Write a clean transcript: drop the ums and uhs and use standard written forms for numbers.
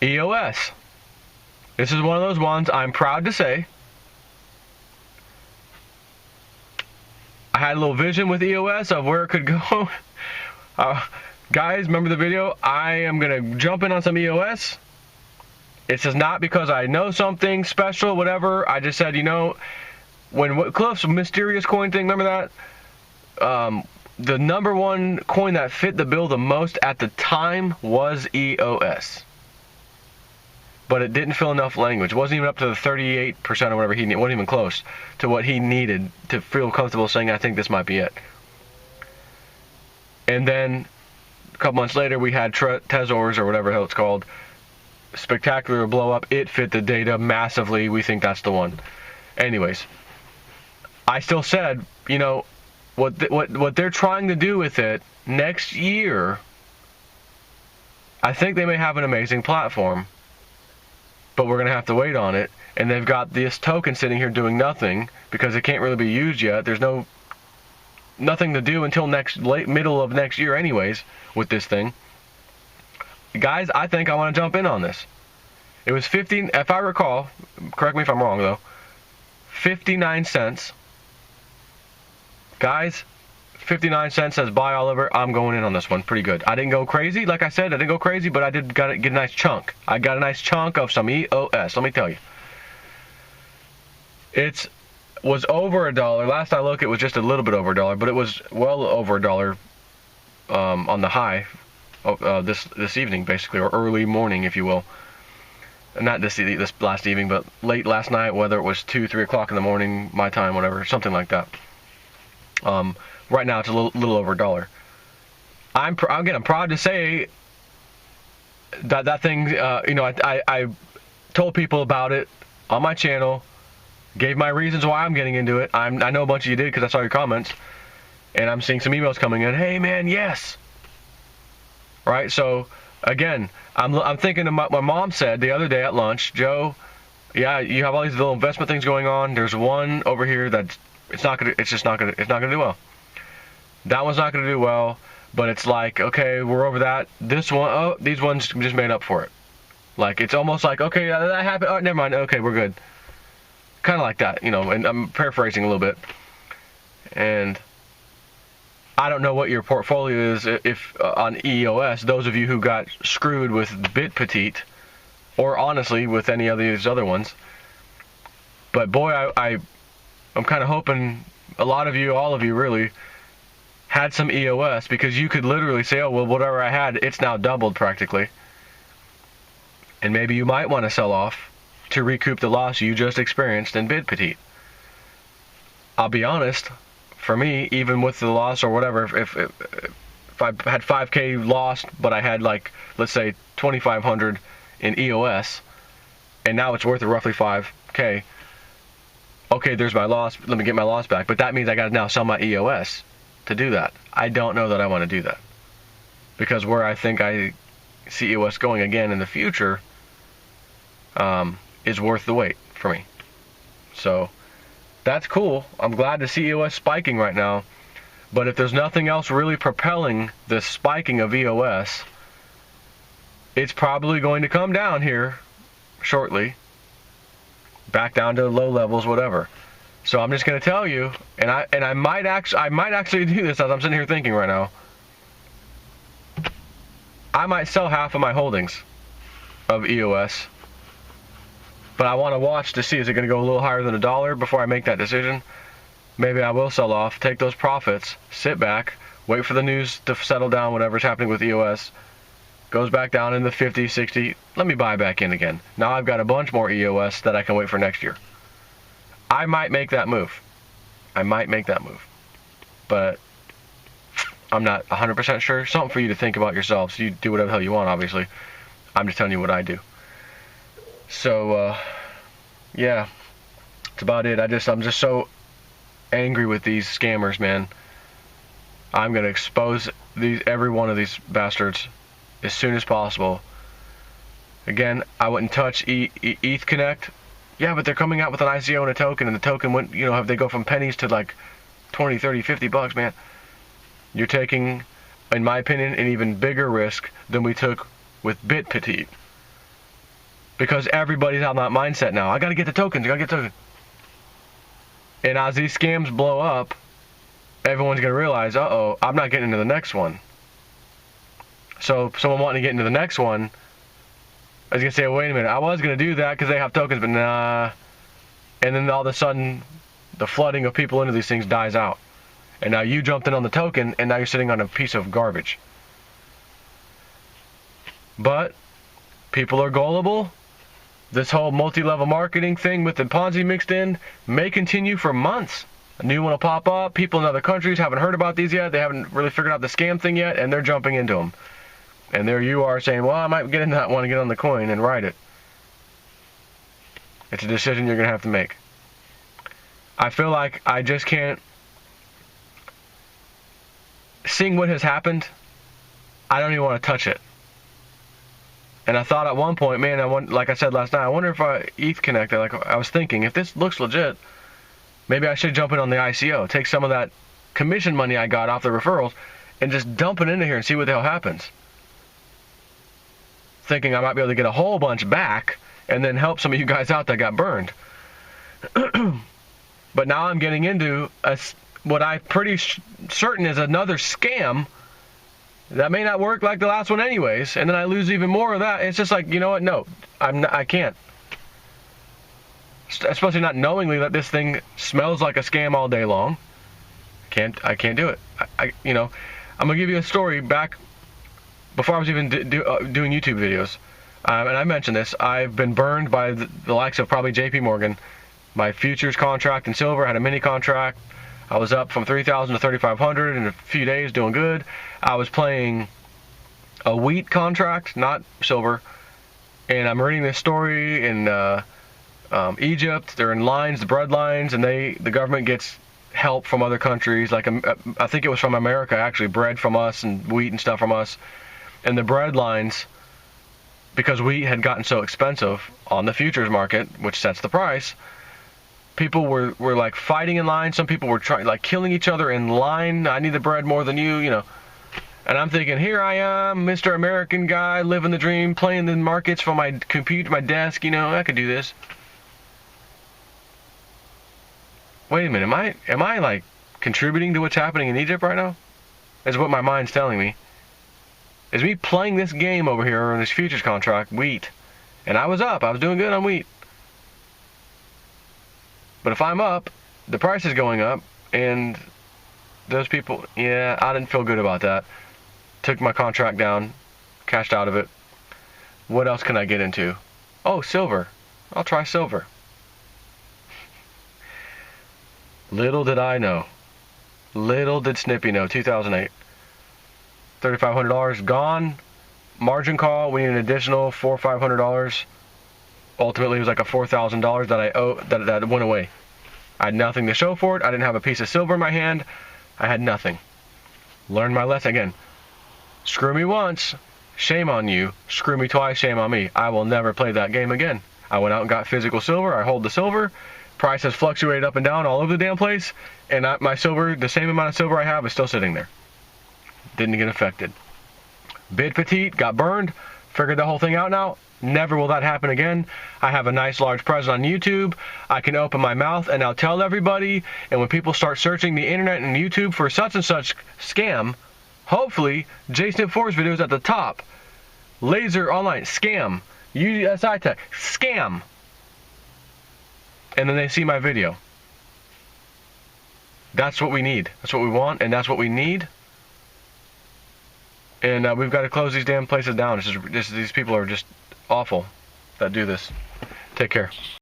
EOS. This is one of those ones I'm proud to say. I had a little vision with EOS of where it could go. Guys, remember the video? I am going to jump in on some EOS. It's just not because I know something special, whatever. I just said, you know, when Cliff's mysterious coin thing, remember that? The number one coin that fit the bill the most at the time was EOS. But it didn't fill enough language. It wasn't even up to the 38% or whatever he needed. It wasn't even close to what he needed to feel comfortable saying, I think this might be it. And then a couple months later, we had Tezors or whatever the hell it's called. Spectacular blow up. It fit the data massively. We think that's the one. Anyways, I still said, you know, what they're trying to do with it next year, I think they may have an amazing platform. But we're going to have to wait on it. And they've got this token sitting here doing nothing because it can't really be used yet. There's nothing to do until middle of next year anyways with this thing. Guys, I think I want to jump in on this. It was 15, if I recall, correct me if I'm wrong though, 59 cents. Guys, 59 cents says buy Oliver. I'm going in on this one pretty good. I didn't go crazy. Like I said, I didn't go crazy, but I did get a nice chunk. I got a nice chunk of some EOS. Let me tell you. It was over $1. Last I looked, it was just a little bit over $1, but it was well over $1 on the high this evening, basically, or early morning, if you will. Not this last evening, but late last night, whether it was 2, 3 o'clock in the morning, my time, whatever, something like that. Right now, it's a little over $1. I'm proud to say that thing. You know, I told people about it on my channel, gave my reasons why I'm getting into it. I know a bunch of you did because I saw your comments, and I'm seeing some emails coming in. Hey man, yes. Right. So again, I'm thinking of my mom said the other day at lunch, Joe. Yeah, you have all these little investment things going on. There's one over here that it's not gonna do well. That one's not going to do well, but it's like, okay, we're over that. This one, oh, these ones just made up for it. Like, it's almost like, okay, that happened. Oh, never mind. Okay, we're good. Kind of like that, you know, and I'm paraphrasing a little bit. And I don't know what your portfolio is if on EOS, those of you who got screwed with Bit Petite, or honestly with any of these other ones. But boy, I'm kind of hoping a lot of you, all of you really, had some EOS, because you could literally say, oh, well, whatever I had, it's now doubled practically. And maybe you might want to sell off to recoup the loss you just experienced in Bid Petite. I'll be honest, for me, even with the loss or whatever, if I had 5K lost, but I had, like, let's say 2,500 in EOS, and now it's worth roughly 5K, okay, there's my loss, let me get my loss back. But that means I got to now sell my EOS to do that. I don't know that I want to do that, because where I think I see EOS going again in the future is worth the wait for me. So that's cool. I'm glad to see EOS spiking right now, but if there's nothing else really propelling this spiking of EOS, it's probably going to come down here shortly, back down to low levels, whatever. So I'm just going to tell you, and I might actually do this as I'm sitting here thinking right now. I might sell half of my holdings of EOS, but I want to watch to see, is it going to go a little higher than $1 before I make that decision? Maybe I will sell off, take those profits, sit back, wait for the news to settle down, whatever's happening with EOS, goes back down in the 50, 60, let me buy back in again. Now I've got a bunch more EOS that I can wait for next year. I might make that move. But I'm not 100% sure. Something for you to think about yourselves. You do whatever the hell you want, obviously. I'm just telling you what I do. So, yeah, that's about it. I'm just so angry with these scammers, man. I'm gonna expose every one of these bastards as soon as possible. Again, I wouldn't touch ETH Connect. Yeah, but they're coming out with an ICO and a token, and the token went, you know, have they go from pennies to like 20, 30, 50 bucks, man. You're taking, in my opinion, an even bigger risk than we took with Bit Petite. Because everybody's on that mindset now. I gotta get the tokens, I gotta get the tokens. And as these scams blow up, everyone's gonna realize, uh-oh, I'm not getting into the next one. So someone wanting to get into the next one is gonna say, wait a minute, I was gonna do that because they have tokens, but nah. And then all of a sudden, the flooding of people into these things dies out. And now you jumped in on the token, and now you're sitting on a piece of garbage. But people are gullible. This whole multi-level marketing thing with the Ponzi mixed in may continue for months. A new one will pop up. People in other countries haven't heard about these yet. They haven't really figured out the scam thing yet, and they're jumping into them. And there you are saying, well, I might get into that one and get on the coin and ride it. It's a decision you're going to have to make. I feel like I just can't. Seeing what has happened, I don't even want to touch it. And I thought at one point, man, like I said last night, I wonder if ETH connected. Like I was thinking, if this looks legit, maybe I should jump in on the ICO, take some of that commission money I got off the referrals, and just dump it into here and see what the hell happens. Thinking I might be able to get a whole bunch back, and then help some of you guys out that got burned. But now I'm getting into what I'm pretty certain is another scam. That may not work like the last one anyways, and then I lose even more of that. It's just like, you know what? No, I can't. Especially not knowingly that this thing smells like a scam all day long. I can't do it. I'm gonna give you a story back before I was even doing YouTube videos, and I mentioned this. I've been burned by the likes of probably JP Morgan. My futures contract in silver, I had a mini contract. I was up from 3,000 to 3,500 in a few days, doing good. I was playing a wheat contract, not silver, and I'm reading this story in Egypt. They're in lines, the bread lines, and the government gets help from other countries. Like I think it was from America, actually, bread from us and wheat and stuff from us. And the bread lines, because wheat had gotten so expensive on the futures market, which sets the price, people were like fighting in line. Some people were like killing each other in line. I need the bread more than you, And I'm thinking, here I am, Mr. American guy, living the dream, playing the markets from my computer, my desk, I could do this. Wait a minute, am I like contributing to what's happening in Egypt right now? Is what my mind's telling me. Is me playing this game over here on this futures contract, wheat. And I was up, I was doing good on wheat. But if I'm up, the price is going up, and those people, yeah, I didn't feel good about that. Took my contract down, cashed out of it. What else can I get into? Oh, silver. I'll try silver. Little did I know. Little did Snippy know. 2008. $3,500 gone. Margin call. We need an additional $400 or $500. Ultimately, it was like a $4,000 that I owe that went away. I had nothing to show for it. I didn't have a piece of silver in my hand. I had nothing. Learned my lesson again. Screw me once, shame on you. Screw me twice, shame on me. I will never play that game again. I went out and got physical silver. I hold the silver. Price has fluctuated up and down all over the damn place, and my silver, the same amount of silver I have, is still sitting there. Didn't get affected. Bid petite, got burned. Figured the whole thing out now. Never will that happen again. I have a nice large presence on YouTube. I can open my mouth and I'll tell everybody. And when people start searching the internet and YouTube for such and such scam, hopefully JSnip4's video is at the top. Laser online scam. USI Tech scam. And then they see my video. That's what we need. That's what we want, and that's what we need. And we've got to close these damn places down. These people are just awful that do this. Take care.